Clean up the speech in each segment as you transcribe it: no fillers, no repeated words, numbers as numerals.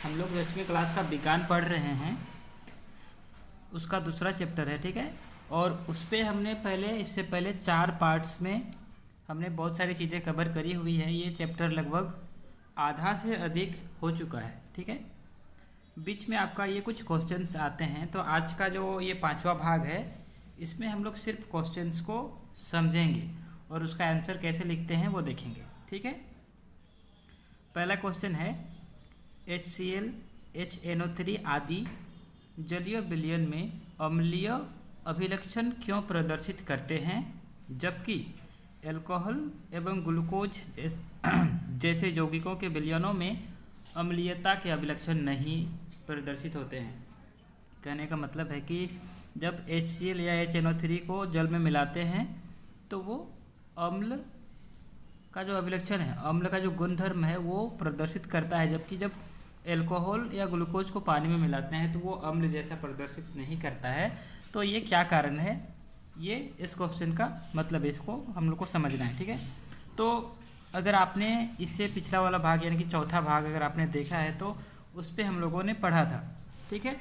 हम लोग 10वीं क्लास का विज्ञान पढ़ रहे हैं, उसका दूसरा चैप्टर है। ठीक है, और उस पर हमने इससे पहले 4 पार्ट्स में हमने बहुत सारी चीज़ें कवर करी हुई है। ये चैप्टर लगभग आधा से अधिक हो चुका है। ठीक है, बीच में आपका ये कुछ क्वेश्चंस आते हैं, तो आज का जो ये 5वां भाग है, इसमें हम लोग सिर्फ क्वेश्चंस को समझेंगे और उसका आंसर कैसे लिखते हैं वो देखेंगे। ठीक है, पहला क्वेश्चन है HCl, HNO3 आदि जलीय विलयन में अम्लीय अभिलक्षण क्यों प्रदर्शित करते हैं, जबकि एल्कोहल एवं ग्लूकोज जैसे यौगिकों के विलयनों में अम्लीयता के अभिलक्षण नहीं प्रदर्शित होते हैं। कहने का मतलब है कि जब HCl या HNO3 को जल में मिलाते हैं तो वो अम्ल का जो अभिलक्षण है, अम्ल का जो गुणधर्म है वो प्रदर्शित करता है, जबकि जब एल्कोहल या ग्लूकोज को पानी में मिलाते हैं तो वो अम्ल जैसा प्रदर्शित नहीं करता है। तो ये क्या कारण है, ये इस क्वेश्चन का मतलब है, इसको हम लोग को समझना है। ठीक है, तो अगर आपने इससे पिछला वाला भाग यानी कि चौथा भाग अगर आपने देखा है तो उस पर हम लोगों ने पढ़ा था। ठीक है,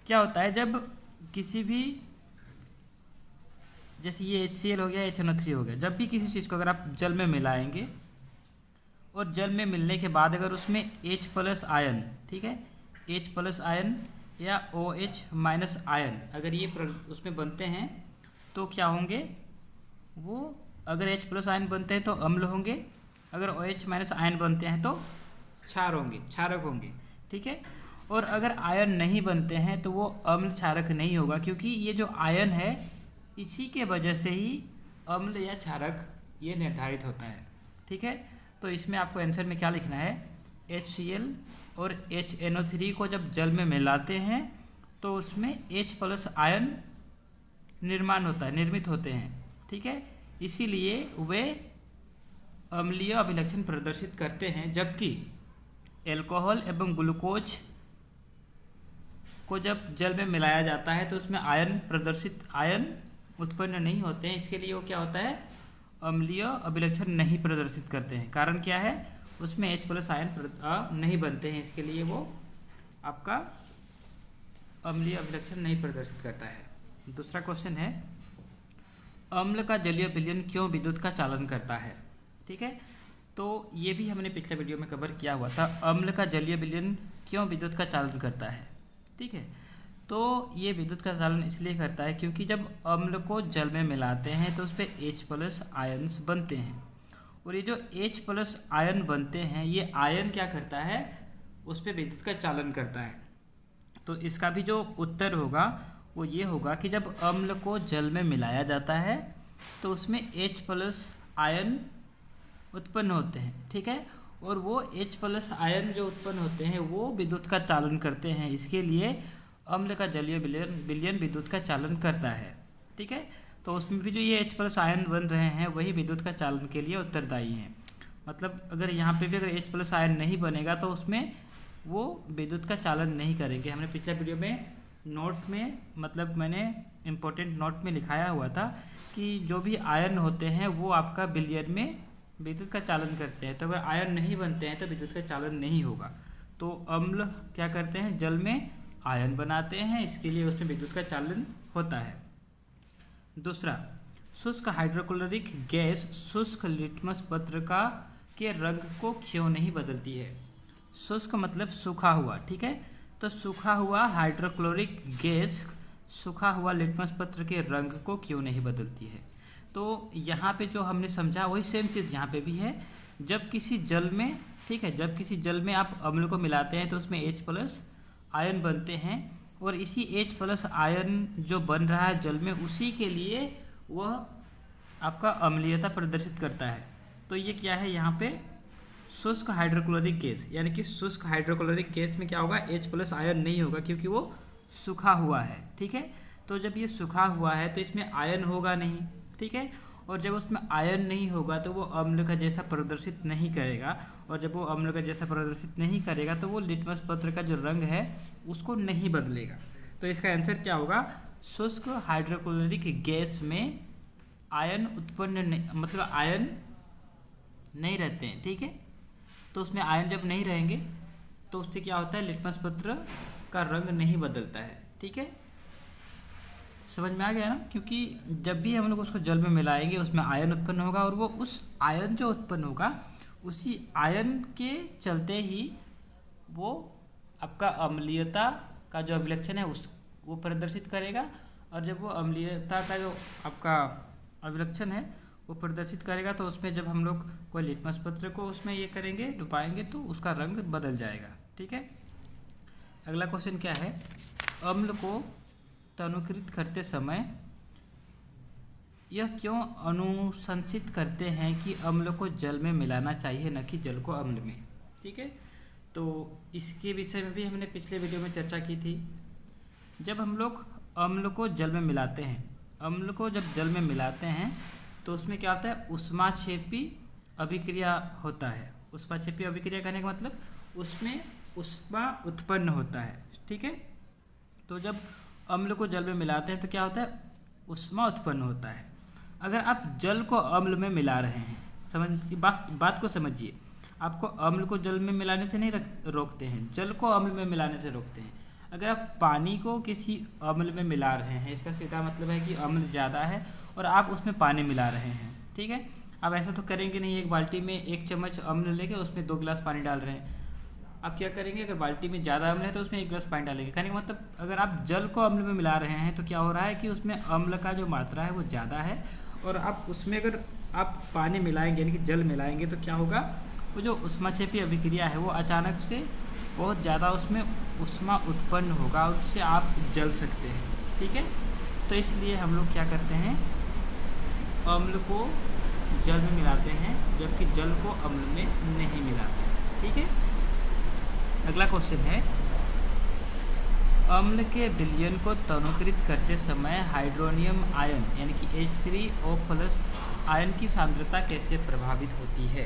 क्या होता है जब किसी भी, जैसे ये HCl हो गया, HNO3 हो गया, जब भी किसी चीज़ को अगर आप जल में मिलाएंगे और जल में मिलने के बाद अगर उसमें H+ आयन, ठीक है, H+ आयन या OH- आयन अगर ये उसमें बनते हैं तो क्या होंगे, वो अगर H+ आयन बनते हैं तो अम्ल होंगे, अगर OH- आयन बनते हैं तो क्षार होंगे, क्षारक होंगे। ठीक है, और अगर आयन नहीं बनते हैं तो वो अम्ल क्षारक नहीं होगा, क्योंकि ये जो आयन है इसी के वजह से ही अम्ल या क्षारक ये निर्धारित होता है। ठीक है, तो इसमें आपको आंसर में क्या लिखना है, HCl और HNO3 को जब जल में मिलाते हैं तो उसमें H+ आयन निर्माण होता है, निर्मित होते हैं। ठीक है, इसीलिए वे अम्लीय अभिलक्षण प्रदर्शित करते हैं, जबकि एल्कोहल एवं ग्लूकोज को जब जल में मिलाया जाता है तो उसमें आयन उत्पन्न नहीं होते हैं। इसके लिए वो क्या होता है, अम्लीय अभिलक्षण नहीं प्रदर्शित करते हैं। कारण क्या है, उसमें H+ आयन नहीं बनते हैं, इसके लिए वो आपका अम्लीय अभिलक्षण नहीं प्रदर्शित करता है। दूसरा क्वेश्चन है अम्ल का जलीय विलयन क्यों विद्युत का चालन करता है। ठीक है, तो ये भी हमने पिछले वीडियो में कवर किया हुआ था, अम्ल का जलीय विलयन क्यों विद्युत का चालन करता है। ठीक है, तो ये विद्युत का चालन इसलिए करता है क्योंकि जब अम्ल को जल में मिलाते हैं तो उस पर H+ आयन्स बनते हैं, और ये जो H+ आयन बनते हैं ये आयन क्या करता है, उस पर विद्युत का चालन करता है। तो इसका भी जो उत्तर होगा वो ये होगा कि जब अम्ल को जल में मिलाया जाता है तो उसमें H+ आयन उत्पन्न होते हैं। ठीक है, और वो H+ आयन जो उत्पन्न होते हैं वो विद्युत का चालन करते हैं, इसके लिए अम्ल का जलीय विलयन विद्युत का चालन करता है। ठीक है, तो उसमें भी जो ये H+ आयन बन रहे हैं वही विद्युत का चालन के लिए उत्तरदायी हैं। मतलब अगर यहाँ पे भी अगर H+ आयन नहीं बनेगा तो उसमें वो विद्युत का चालन नहीं करेंगे। हमने पिछले वीडियो में नोट में, मतलब मैंने इम्पोर्टेंट नोट में लिखाया हुआ था कि जो भी आयन होते हैं वो आपका विलयन में विद्युत का चालन करते हैं, तो अगर आयन नहीं बनते हैं तो विद्युत का चालन नहीं होगा। तो अम्ल क्या करते हैं, जल में आयन बनाते हैं, इसके लिए उसमें विद्युत का चालन होता है। दूसरा, शुष्क हाइड्रोक्लोरिक गैस शुष्क लिटमस पत्र के रंग को क्यों नहीं बदलती है। शुष्क मतलब सूखा हुआ। ठीक है, तो सूखा हुआ हाइड्रोक्लोरिक गैस सूखा हुआ लिटमस पत्र के रंग को क्यों नहीं बदलती है। तो यहाँ पे जो हमने समझा वही सेम चीज़ यहाँ पे भी है। जब किसी जल में, ठीक है, जब किसी जल में आप अम्ल को मिलाते हैं तो उसमें H+ आयन बनते हैं, और इसी H+ आयन जो बन रहा है जल में उसी के लिए वह आपका अम्लीयता प्रदर्शित करता है। तो ये क्या है यहाँ पे, शुष्क हाइड्रोक्लोरिक गैस, यानी कि शुष्क हाइड्रोक्लोरिक गैस में क्या होगा, H+ आयन नहीं होगा क्योंकि वो सूखा हुआ है। ठीक है, तो जब ये सूखा हुआ है तो इसमें आयन होगा नहीं। ठीक है, और जब उसमें आयन नहीं होगा तो वो अम्ल का जैसा प्रदर्शित नहीं करेगा, और जब वो अम्ल का जैसा प्रदर्शित नहीं करेगा तो वो लिटमस पत्र का जो रंग है उसको नहीं बदलेगा। तो इसका आंसर क्या होगा, शुष्क हाइड्रोक्लोरिक गैस में आयन उत्पन्न नहीं, मतलब आयन नहीं रहते हैं। ठीक है, तो उसमें आयन जब नहीं रहेंगे तो उससे क्या होता है, लिटमस पत्र का रंग नहीं बदलता है। ठीक है, समझ में आ गया ना। क्योंकि जब भी हम लोग उसको जल में मिलाएंगे उसमें आयन उत्पन्न होगा, और वो उस आयन जो उत्पन्न होगा उसी आयन के चलते ही वो आपका अम्लीयता का जो अभिलक्षण है उस वो प्रदर्शित करेगा। और जब वो अम्लीयता का जो आपका अभिलक्षण है वो प्रदर्शित करेगा तो उसमें जब हम लोग कोई लिटमस पत्र को उसमें ये करेंगे, डुबाएंगे, तो उसका रंग बदल जाएगा। ठीक है, अगला क्वेश्चन क्या है, अम्ल को तनुकृत करते समय यह क्यों अनुशंसित करते हैं कि अम्ल को जल में मिलाना चाहिए, न कि जल को अम्ल में। ठीक है, तो इसके विषय में भी हमने पिछले वीडियो में चर्चा की थी। जब हम लोग अम्ल को जल में मिलाते हैं, अम्ल को जब जल में मिलाते हैं तो उसमें क्या होता है, ऊष्माक्षेपी अभिक्रिया होता है। ऊष्माक्षेपी अभिक्रिया करने का मतलब उसमें ऊष्मा उत्पन्न होता है। ठीक है, तो जब अम्ल को जल में मिलाते हैं तो क्या होता है, ऊष्मा उत्पन्न होता है। अगर आप जल को अम्ल में मिला रहे हैं, बात को समझिए, आपको अम्ल को जल में मिलाने से नहीं रोकते हैं, जल को अम्ल में मिलाने से रोकते हैं। अगर आप पानी को किसी अम्ल में मिला रहे हैं, इसका सीधा मतलब है कि अम्ल ज़्यादा है और आप उसमें पानी मिला रहे हैं। ठीक है, आप ऐसा तो करेंगे नहीं, एक बाल्टी में 1 चम्मच अम्ल लेके उसमें 2 गिलास पानी डाल रहे हैं। आप क्या करेंगे, अगर बाल्टी में ज़्यादा अम्ल है तो उसमें 1 गिलास पानी डालेंगे। कहने का मतलब अगर आप जल को अम्ल में मिला रहे हैं तो क्या हो रहा है कि उसमें अम्ल का जो मात्रा है वो ज़्यादा है, और आप उसमें अगर आप पानी मिलाएंगे यानी कि जल मिलाएंगे तो क्या होगा, वो जो ऊष्माक्षेपी अभिक्रिया है वो अचानक से बहुत ज़्यादा उसमें ऊष्मा उत्पन्न होगा और उससे आप जल सकते हैं। ठीक है, तो इसलिए हम लोग क्या करते हैं, अम्ल को जल में मिलाते हैं जबकि जल को अम्ल में नहीं मिलाते हैं। ठीक है, अगला क्वेश्चन है, अम्ल के विलयन को तनुकृत करते समय हाइड्रोनियम आयन यानी कि H3O+ आयन की सांद्रता कैसे प्रभावित होती है।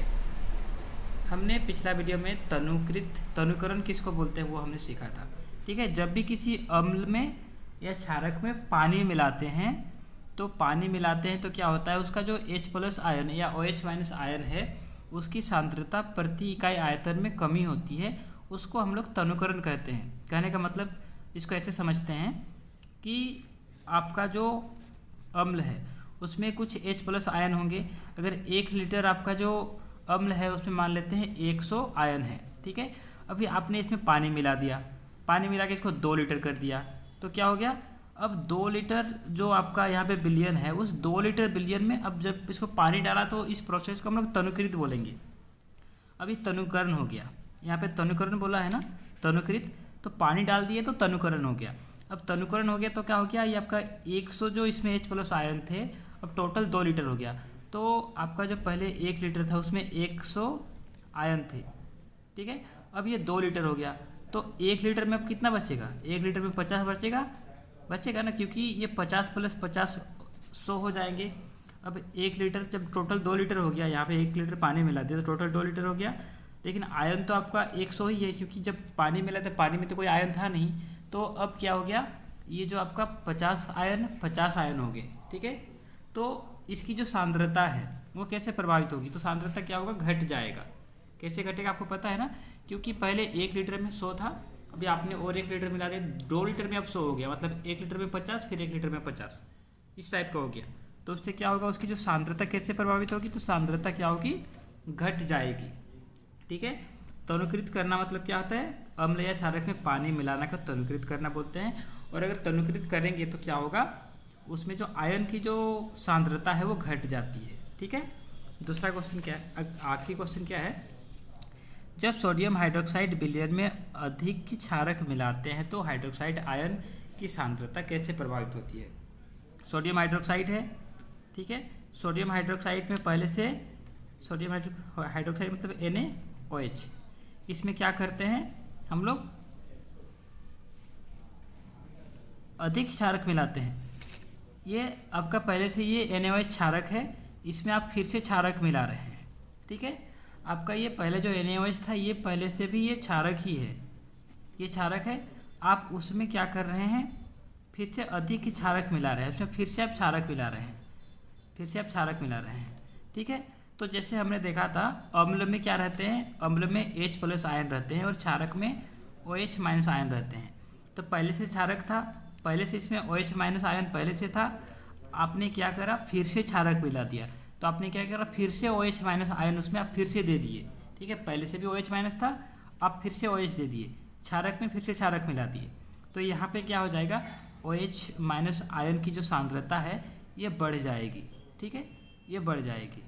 हमने पिछला वीडियो में तनुकरण किसको बोलते हैं वो हमने सीखा था। ठीक है, जब भी किसी अम्ल में या क्षारक में पानी मिलाते हैं तो क्या होता है, उसका जो H+ आयन या OH- आयन है उसकी सांद्रता प्रति इकाई आयतन में कमी होती है, उसको हम लोग तनुकरण कहते हैं। कहने का मतलब इसको ऐसे समझते हैं कि आपका जो अम्ल है उसमें कुछ H+ आयन होंगे। अगर 1 लीटर आपका जो अम्ल है उसमें मान लेते हैं 100 आयन है। ठीक है, अभी आपने इसमें पानी मिला दिया, पानी मिला के इसको 2 लीटर कर दिया, तो क्या हो गया, अब 2 लीटर जो आपका यहाँ पे बिलियन है, उस 2 लीटर बिलियन में अब जब इसको पानी डाला तो इस प्रोसेस को हम लोग तनुकृत बोलेंगे। अभी तनुकरण हो गया, यहाँ पे तनुकरण बोला है ना, तनुकृत, तो पानी डाल दिए तो तनुकरण हो गया। अब तनुकरण हो गया तो क्या हो गया, ये आपका 100 जो इसमें H+ आयन थे अब टोटल 2 लीटर हो गया। तो आपका जो पहले 1 लीटर था उसमें 100 आयन थे। ठीक है, अब ये 2 लीटर हो गया तो 1 लीटर में अब कितना बचेगा, 1 लीटर में 50 बचेगा ना, क्योंकि ये 50 + 50 100 हो जाएंगे। अब 1 लीटर जब टोटल 2 लीटर हो गया, यहाँ पे 1 लीटर पानी मिला दिया तो टोटल 2 लीटर हो गया, लेकिन आयन तो आपका 100 ही है, क्योंकि जब पानी मिला था पानी में तो कोई आयन था नहीं। तो अब क्या हो गया, ये जो आपका 50 आयन हो गए। ठीक है, तो इसकी जो सांद्रता है वो कैसे प्रभावित होगी, तो सांद्रता क्या होगा, घट जाएगा। कैसे घटेगा आपको पता है ना, क्योंकि पहले 1 लीटर में 100 था, अभी आपने और 1 लीटर मिला दिया, 2 लीटर में अब 100 हो गया, मतलब 1 लीटर में 50 फिर 1 लीटर में 50, इस टाइप का हो गया। तो उससे क्या होगा, उसकी जो सांद्रता कैसे प्रभावित होगी, तो सांद्रता क्या होगी, घट जाएगी। ठीक है, तनुकृत करना मतलब क्या होता है, अम्ल या क्षारक में पानी मिलाना को तनुकृत करना बोलते हैं। और अगर तनुकृत करेंगे तो क्या होगा, उसमें जो आयन की जो सांद्रता है वो घट जाती है। ठीक है, दूसरा क्वेश्चन क्या है, आखिरी क्वेश्चन क्या है, जब सोडियम हाइड्रोक्साइड विलयन में अधिक क्षारक मिलाते हैं तो हाइड्रोक्साइड आयन की सांद्रता कैसे प्रभावित होती है। सोडियम हाइड्रोक्साइड है, ठीक है, सोडियम हाइड्रोक्साइड में पहले से सोडियम हाइड्रोक्साइड मतलब NaOH, इसमें क्या करते हैं हम लोग, अधिक क्षारक मिलाते हैं। ये आपका पहले से ये NaOH क्षारक है, इसमें आप फिर से क्षारक मिला रहे हैं। ठीक है, आपका ये पहले जो NaOH था ये पहले से भी ये क्षारक ही है, ये क्षारक है, आप उसमें क्या कर रहे हैं, फिर से अधिक क्षारक मिला रहे हैं, उसमें फिर से आप क्षारक मिला रहे हैं, फिर से आप क्षारक मिला रहे हैं। ठीक है, तो जैसे हमने देखा था अम्ल में क्या रहते हैं, अम्ल में H प्लस आयन रहते हैं और क्षारक में OH माइनस आयन रहते हैं। तो पहले से क्षारक था, पहले से इसमें OH माइनस आयन पहले से था, आपने क्या करा फिर से क्षारक मिला दिया। तो आपने क्या करा फिर से OH माइनस आयन उसमें आप फिर से दे दिए, ठीक है। पहले से भी OH माइनस था, आप फिर से OH दे दिए, क्षारक में फिर से क्षारक मिला दिए। तो यहाँ पे क्या हो जाएगा, OH माइनस आयन की जो सांद्रता है ये बढ़ जाएगी, ठीक है, ये बढ़ जाएगी।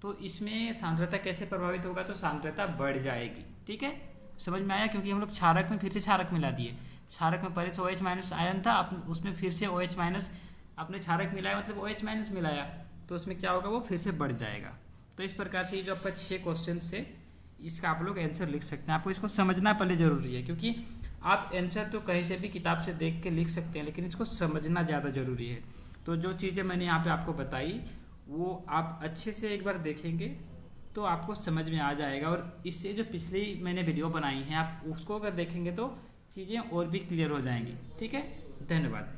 तो इसमें सांद्रता कैसे प्रभावित होगा, तो सांद्रता बढ़ जाएगी, ठीक है। समझ में आया, क्योंकि हम लोग क्षारक में फिर से क्षारक मिला दिए। क्षारक में पहले से OH माइनस आयन था, आप उसमें फिर से OH माइनस आपने क्षारक मिलाया, मतलब OH माइनस मिलाया, तो उसमें क्या होगा, वो फिर से बढ़ जाएगा। तो इस प्रकार से जो आपका 6 क्वेश्चन से इसका आप लोग आंसर लिख सकते हैं। आपको इसको समझना पहले जरूरी है, क्योंकि आप आंसर तो कहीं से भी किताब से देख के लिख सकते हैं, लेकिन इसको समझना ज़्यादा ज़रूरी है। तो जो चीज़ें मैंने यहाँ पे आपको बताई वो आप अच्छे से एक बार देखेंगे तो आपको समझ में आ जाएगा। और इससे जो पिछली मैंने वीडियो बनाई है आप उसको अगर देखेंगे तो चीज़ें और भी क्लियर हो जाएंगी, ठीक है। धन्यवाद।